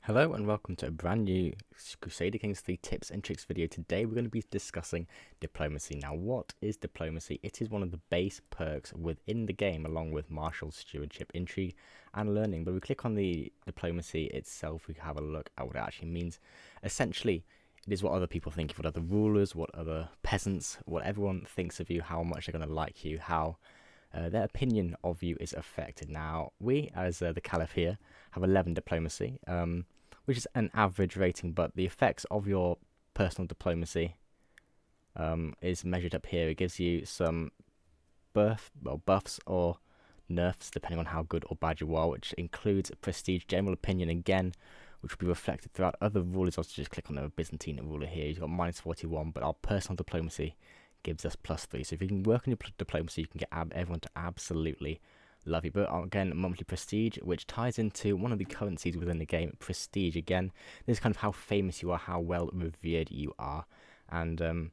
Hello and welcome to a brand new Crusader Kings 3 tips and tricks video. Today we're going to be discussing diplomacy. Now, what is diplomacy? It is one of the base perks within the game along with martial, stewardship, intrigue and learning. But we click on the diplomacy itself, we have a look at what it actually means. Essentially, it is what other people think of, what other rulers, what other peasants, what everyone thinks of you, how much they're going to like you, how their opinion of you is affected. Now, we as the Caliph here have 11 diplomacy, which is an average rating, but the effects of your personal diplomacy is measured up here. It gives you some buffs or nerfs depending on how good or bad you are, which includes prestige, general opinion again, which will be reflected throughout other rulers. Also, just click on the Byzantine ruler here. You've got minus 41, but our personal diplomacy gives us +3. So if you can work on your diplomacy, you can get everyone to absolutely love you. But again, monthly prestige, which ties into one of the currencies within the game, prestige. Again, this is kind of how famous you are, how well revered you are. And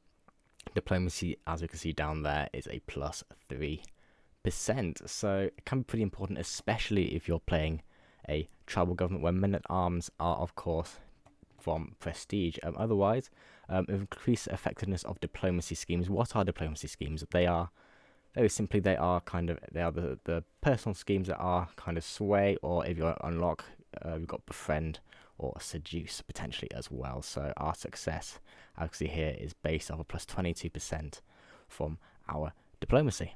diplomacy, as you can see down there, is a +3%. So it can be pretty important, especially if you're playing a tribal government where men-at-arms are, of course, from prestige. Otherwise, increased effectiveness of diplomacy schemes. What are diplomacy schemes? They are very simply the personal schemes that are kind of sway, or if you unlock, you've got befriend or seduce potentially as well. So our success, actually here, is based off a +22% from our diplomacy.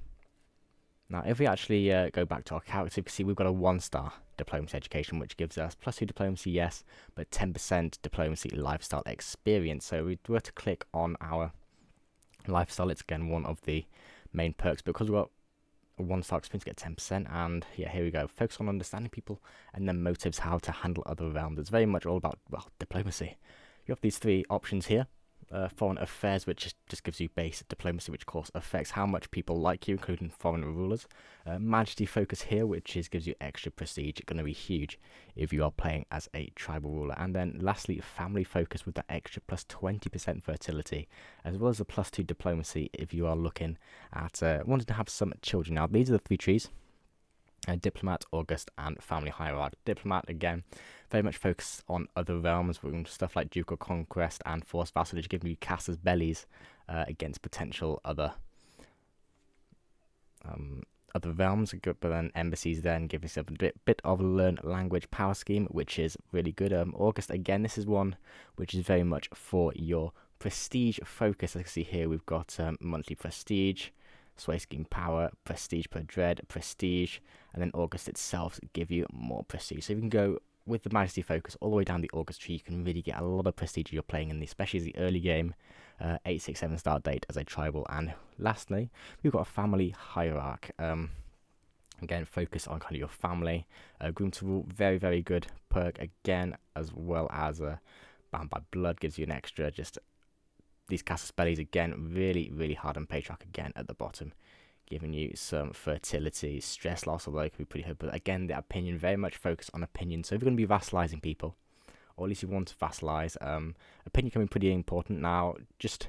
Now, if we actually go back to our character, you can see we've got a 1-star diplomacy education, which gives us +2 diplomacy, yes, but 10% diplomacy lifestyle experience. So we were to click on our lifestyle, it's again one of the main perks, because we've got a 1-star experience, get 10%. And yeah, here we go. Focus on understanding people and then motives, how to handle other realms. It's very much all about, well, diplomacy. You have these 3 options here. Foreign affairs, which just gives you base diplomacy, which of course affects how much people like you, including foreign rulers. Majesty focus here, which gives you extra prestige. It's going to be huge if you are playing as a tribal ruler. And then lastly, family focus with that extra +20% fertility, as well as the +2 diplomacy if you are looking at wanting to have some children. Now, these are the 3 trees. Diplomat, August, and family hierarch. Diplomat, again, very much focused on other realms, stuff like ducal conquest and forced vassalage, giving you casters' bellies against potential other realms. But then embassies then give yourself a bit of a learn language power scheme, which is really good. August, again, this is one which is very much for your prestige focus. As you can see here, we've got monthly prestige, sway scheme power, prestige per dread, prestige, and then August itself give you more prestige. So you can go with the Majesty focus all the way down the August tree. You can really get a lot of prestige if you're playing in the, especially as the early game, 867 start date as a tribal. And lastly, we've got a family hierarch. Again, focus on kind of your family. Groom to rule, very, very good perk again, as well as bound by blood, gives you an extra just. These casters' bellies, again, really, really hard on patriarch again at the bottom, giving you some fertility, stress loss, although it could be pretty good. But again, the opinion, very much focused on opinion. So if you're going to be vassalizing people, or at least you want to vassalize, opinion can be pretty important. Now, just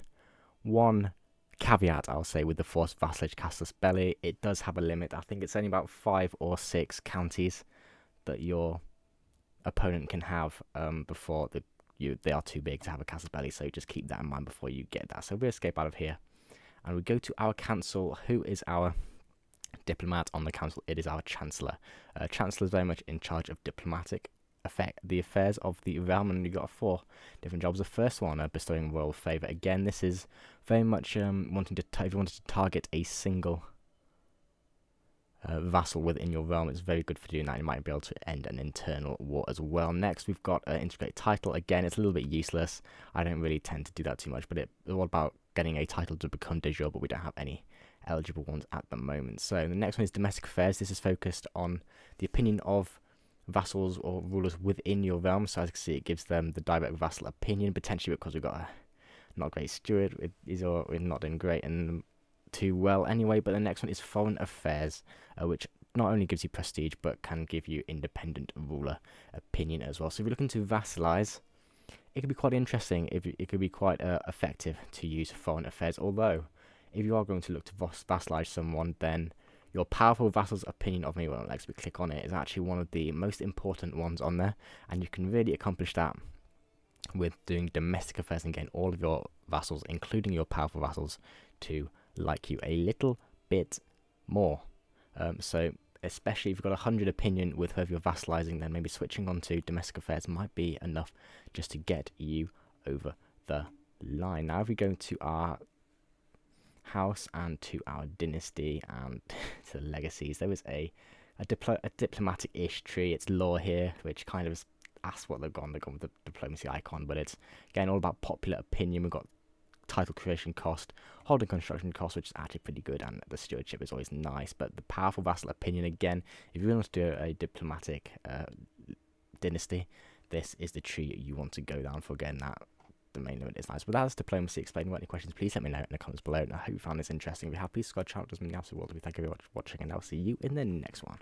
one caveat, I'll say, with the forced vassalage casters' belly, it does have a limit. I think it's only about 5 or 6 counties that your opponent can have before they are too big to have a castle's belly, so just keep that in mind before you get that. So we escape out of here, and we go to our council. Who is our diplomat on the council? It is our chancellor. Chancellor is very much in charge of diplomatic the affairs of the realm, and you've got 4 different jobs. The first one, bestowing royal favour. Again, this is very much if you wanted to target a single vassal within your realm, it's very good for doing that. You might be able to end an internal war as well. Next, we've got integrate title. Again, it's a little bit useless. I don't really tend to do that too much, but it's all about getting a title to become de jure, but we don't have any eligible ones at the moment. So the next one is domestic affairs. This is focused on the opinion of vassals or rulers within your realm. So as you can see, it gives them the direct vassal opinion, potentially because we've got a not great steward. We're not doing great and too well anyway. But the next one is foreign affairs, which not only gives you prestige but can give you independent ruler opinion as well. So if you're looking to vassalize, it could be quite interesting. It could be quite effective to use foreign affairs. Although if you are going to look to vassalize someone, then Your powerful vassal's opinion of me, well, let's click on it, is actually one of the most important ones on there, and you can really accomplish that with doing domestic affairs and getting all of your vassals, including your powerful vassals, to like you a little bit more. So especially if you've got 100 opinion with whoever you're vassalizing, then maybe switching on to domestic affairs might be enough just to get you over the line. Now if we go to our house and to our dynasty and to the legacies, there was a diplomatic-ish tree. It's law here, which kind of asks what they've gone with the diplomacy icon, but it's again all about popular opinion. We've got title creation cost, holding construction cost, which is actually pretty good, and the stewardship is always nice. But the powerful vassal opinion, again, if you want to do a diplomatic dynasty, this is the tree you want to go down for. Again, that the main limit is nice. But that's diplomacy explained. If you've got any questions, please let me know in the comments below. And I hope you found this interesting. If you have, please subscribe to the channel. It does mean the absolute world to me. Thank you very much for watching, and I'll see you in the next one.